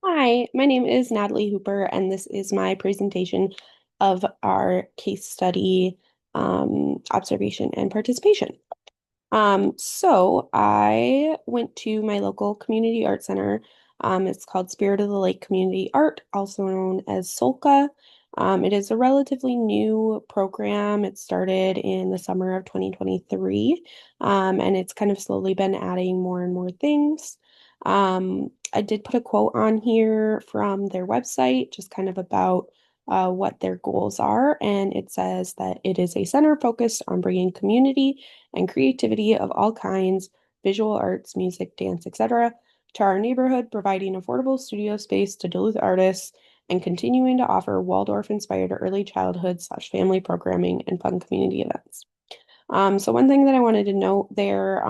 Hi, my name is Natalie Hooper, and this is my presentation of our case study observation and participation. So I went to my local community art center. It's called Spirit of the Lake Community Art, also known as SOLCA. It is a relatively new program. It started in the summer of 2023, and it's kind of slowly been adding more and more things. I did put a quote on here from their website, just kind of about what their goals are, and it says that it is a center focused on bringing community and creativity of all kinds, visual arts, music, dance, etc., to our neighborhood, providing affordable studio space to Duluth artists and continuing to offer Waldorf-inspired early childhood/family programming and fun community events. So one thing that I wanted to note there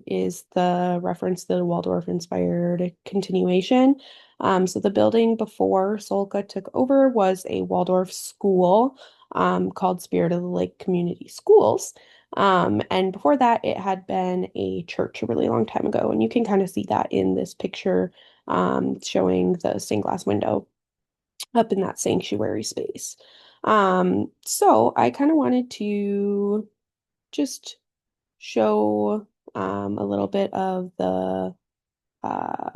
is the reference to the Waldorf-inspired continuation. So the building before Solca took over was a Waldorf school called Spirit of the Lake Community Schools. And before that, it had been a church a really long time ago. And you can kind of see that in this picture showing the stained glass window up in that sanctuary space. So I kind of wanted to just show a little bit of the uh,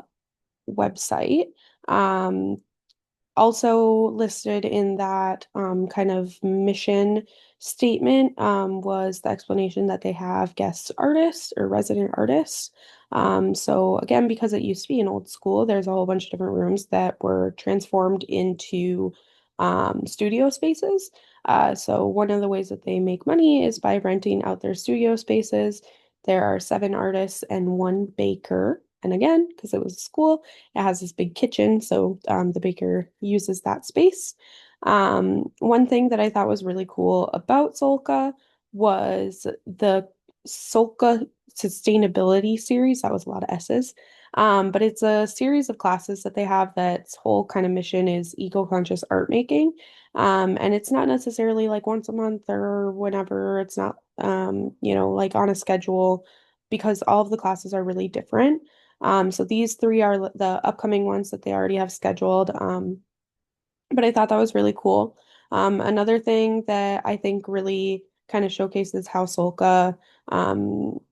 website. Um, Also listed in that kind of mission statement was the explanation that they have guest artists or resident artists. So again, because it used to be an old school, there's a whole bunch of different rooms that were transformed into studio spaces. So one of the ways that they make money is by renting out their studio spaces. There are seven artists and one baker. And again, because it was a school, it has this big kitchen, so the baker uses that space. One thing that I thought was really cool about Solca was the Solca Sustainability Series. That was a lot of S's. But it's a series of classes that they have that's whole kind of mission is eco-conscious art making. And it's not necessarily like once a month or whenever. It's not, like on a schedule because all of the classes are really different. So these three are the upcoming ones that they already have scheduled. But I thought that was really cool. Another thing that I think really kind of showcases how Solca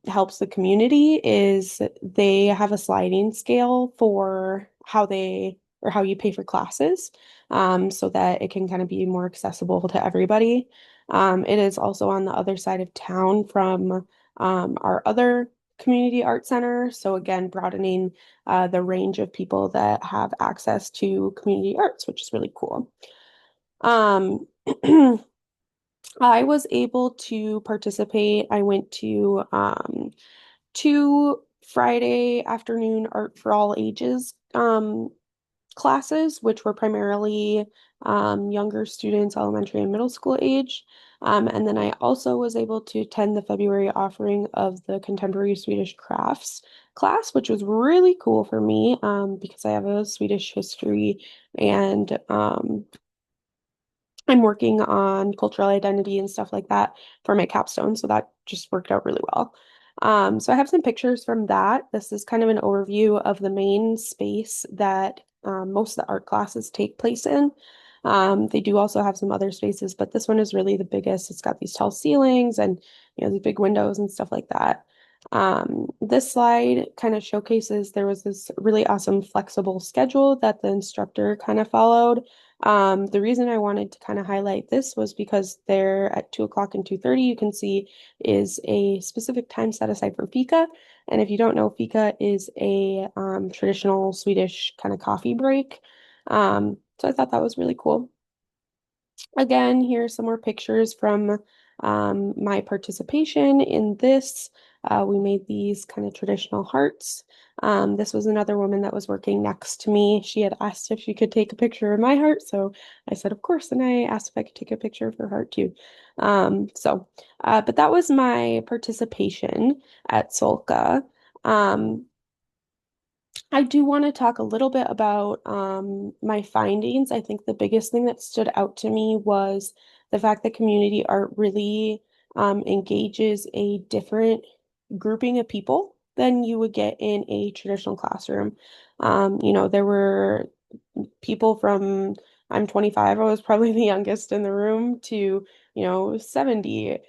helps the community is they have a sliding scale for how they or how you pay for classes, so that it can kind of be more accessible to everybody. It is also on the other side of town from our other community art center. So again, broadening the range of people that have access to community arts, which is really cool. Um, I was able to participate. I went to two Friday afternoon art for all ages classes, which were primarily younger students, elementary and middle school age. And then I also was able to attend the February offering of the Contemporary Swedish Crafts class, which was really cool for me because I have a Swedish history and I'm working on cultural identity and stuff like that for my capstone. So that just worked out really well. So I have some pictures from that. This is kind of an overview of the main space that most of the art classes take place in. They do also have some other spaces, but this one is really the biggest. It's got these tall ceilings and these big windows and stuff like that. This slide kind of showcases there was this really awesome flexible schedule that the instructor kind of followed. The reason I wanted to kind of highlight this was because there at 2 o'clock and 2:30, you can see is a specific time set aside for fika. And if you don't know, fika is a traditional Swedish kind of coffee break. So I thought that was really cool. Again, here's some more pictures from my participation in this. We made these kind of traditional hearts. This was another woman that was working next to me. She had asked if she could take a picture of my heart, so I said, of course, and I asked if I could take a picture of her heart too. But that was my participation at Solca. Um, I do want to talk a little bit about my findings. I think the biggest thing that stood out to me was the fact that community art really engages a different grouping of people than you would get in a traditional classroom. There were people from I'm 25, I was probably the youngest in the room, to 70,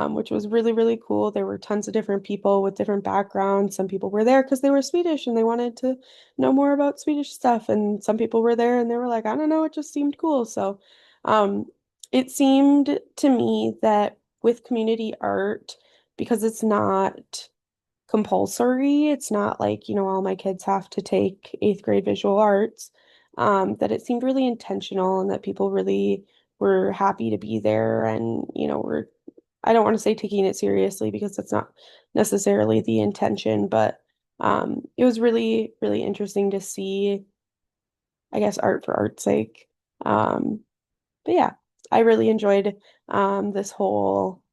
which was really, really cool. There were tons of different people with different backgrounds. Some people were there because they were Swedish and they wanted to know more about Swedish stuff. And some people were there and they were like, I don't know, it just seemed cool. So um, it seemed to me that with community art, because it's not compulsory. It's not like, all my kids have to take eighth grade visual arts, that it seemed really intentional and that people really were happy to be there and, were, I don't want to say taking it seriously because that's not necessarily the intention, but it was really, really interesting to see, I guess, art for art's sake. Um, but yeah, I really enjoyed this whole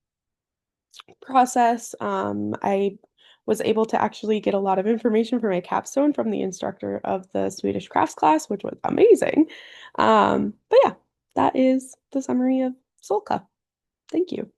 process. I was able to actually get a lot of information for my capstone from the instructor of the Swedish crafts class, which was amazing. But yeah, that is the summary of Solka. Thank you.